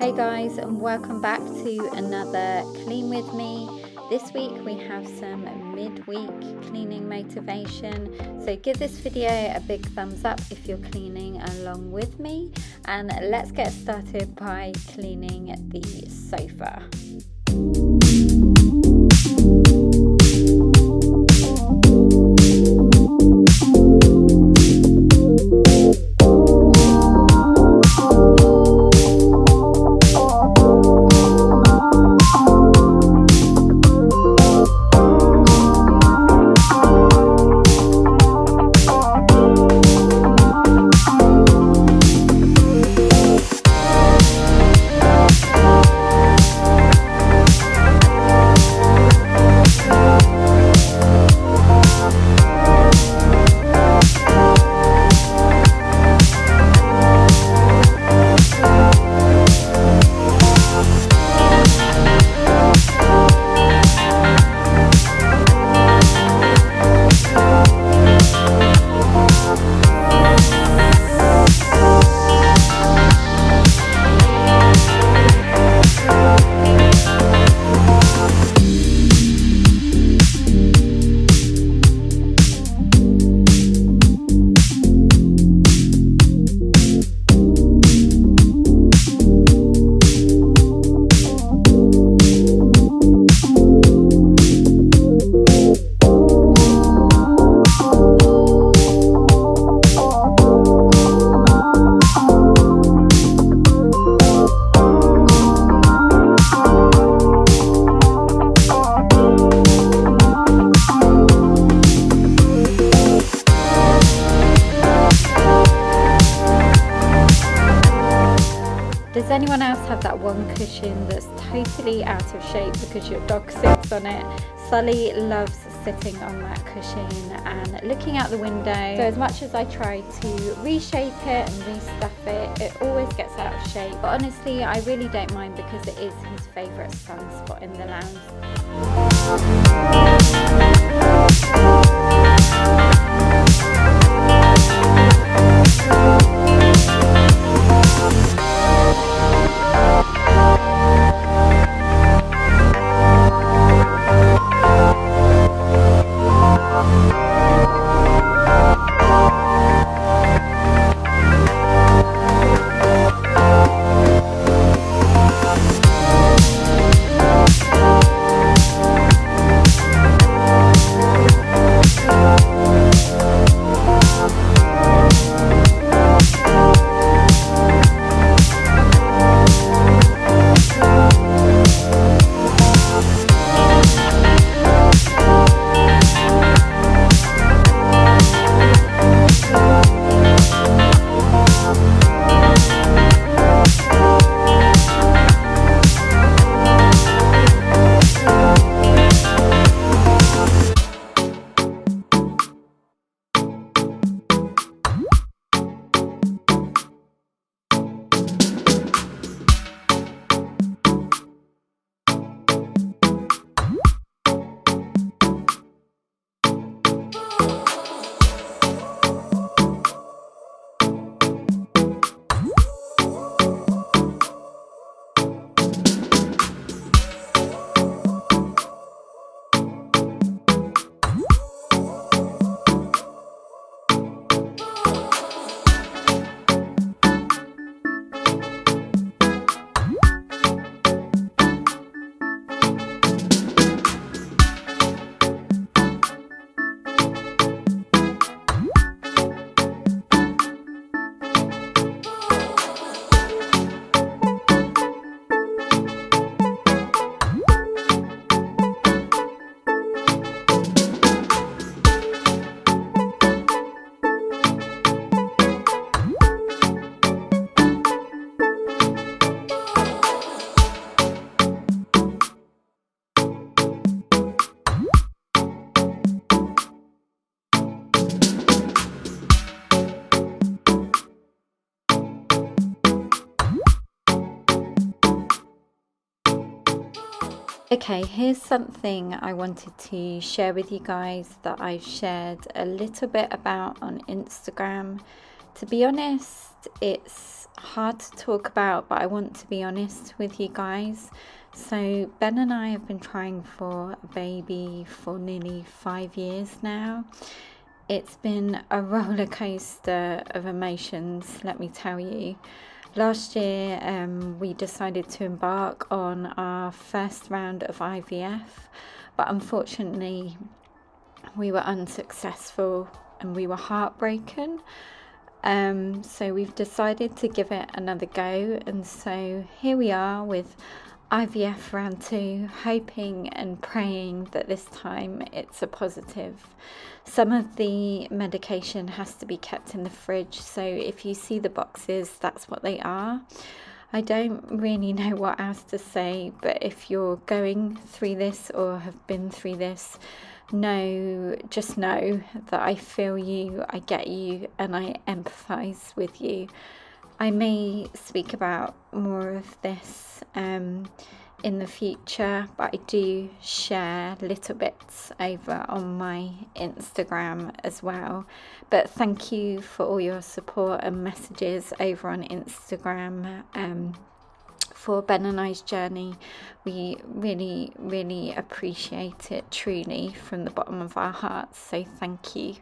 Hey guys, and welcome back to another Clean With Me. This week we have some midweek cleaning motivation. So give this video a big thumbs up if you're cleaning along with me. And let's get started by cleaning the sofa. Does anyone else have that one cushion that's totally out of shape because your dog sits on it? Sully loves sitting on that cushion and looking out the window. So as much as I try to reshape it and restuff it, it always gets out of shape. But honestly, I really don't mind because it is his favourite sun spot in the lounge. Okay, here's something I wanted to share with you guys that I've shared a little bit about on Instagram To be honest, it's hard to talk about, but I want to be honest with you guys. So Ben and I have been trying for a baby for nearly 5 years now. It's been a roller coaster of emotions, let me tell you. Last year, we decided to embark on our first round of IVF, but unfortunately, we were unsuccessful and we were heartbroken. So we've decided to give it another go, and so here we are with IVF round 2, hoping and praying that this time it's a positive. Some of the medication has to be kept in the fridge, so if you see the boxes, that's what they are. I don't really know what else to say, but if you're going through this or have been through this, just know that I feel you, I get you, and I empathise with you. I may speak about more of this in the future, but I do share little bits over on my Instagram as well. But thank you for all your support and messages over on Instagram for Ben and I's journey. We really, really appreciate it, truly, from the bottom of our hearts. So thank you.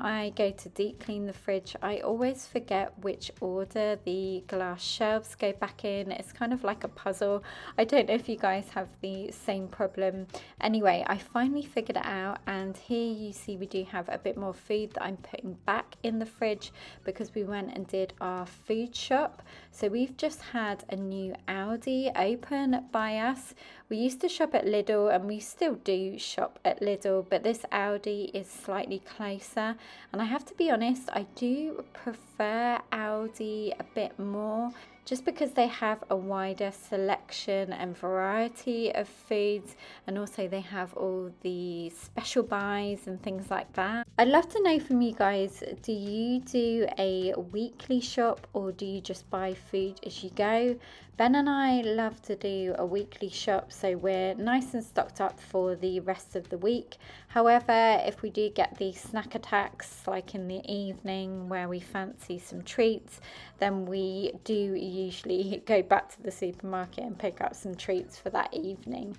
I go to deep clean the fridge, I always forget which order the glass shelves go back in. It's kind of like a puzzle. I don't know if you guys have the same problem. Anyway, I finally figured it out, and here you see we do have a bit more food that I'm putting back in the fridge because we went and did our food shop. So we've just had a new Aldi open by us. We used to shop at Lidl, and we still do shop at Lidl, but this Aldi is slightly closer, and I have to be honest, I do prefer Aldi a bit more, just because they have a wider selection and variety of foods, and also they have all the special buys and things like that. I'd love to know from you guys, do you do a weekly shop or do you just buy food as you go? Ben and I love to do a weekly shop, so we're nice and stocked up for the rest of the week. However, if we do get the snack attacks, like in the evening where we fancy some treats, then we do usually go back to the supermarket and pick up some treats for that evening.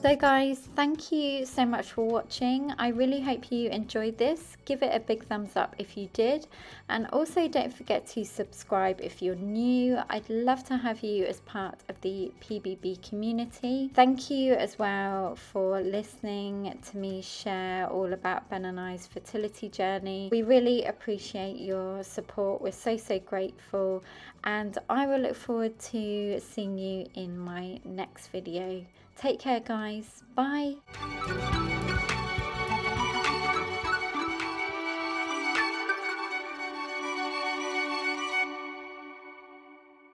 So guys, thank you so much for watching. I really hope you enjoyed this. Give it a big thumbs up if you did, and also don't forget to subscribe if you're new. I'd love to have you as part of the PBB community. Thank you as well for listening to me share all about Ben and I's fertility journey. We really appreciate your support. We're so grateful, and I will look forward to seeing you in my next video. Take care guys, bye.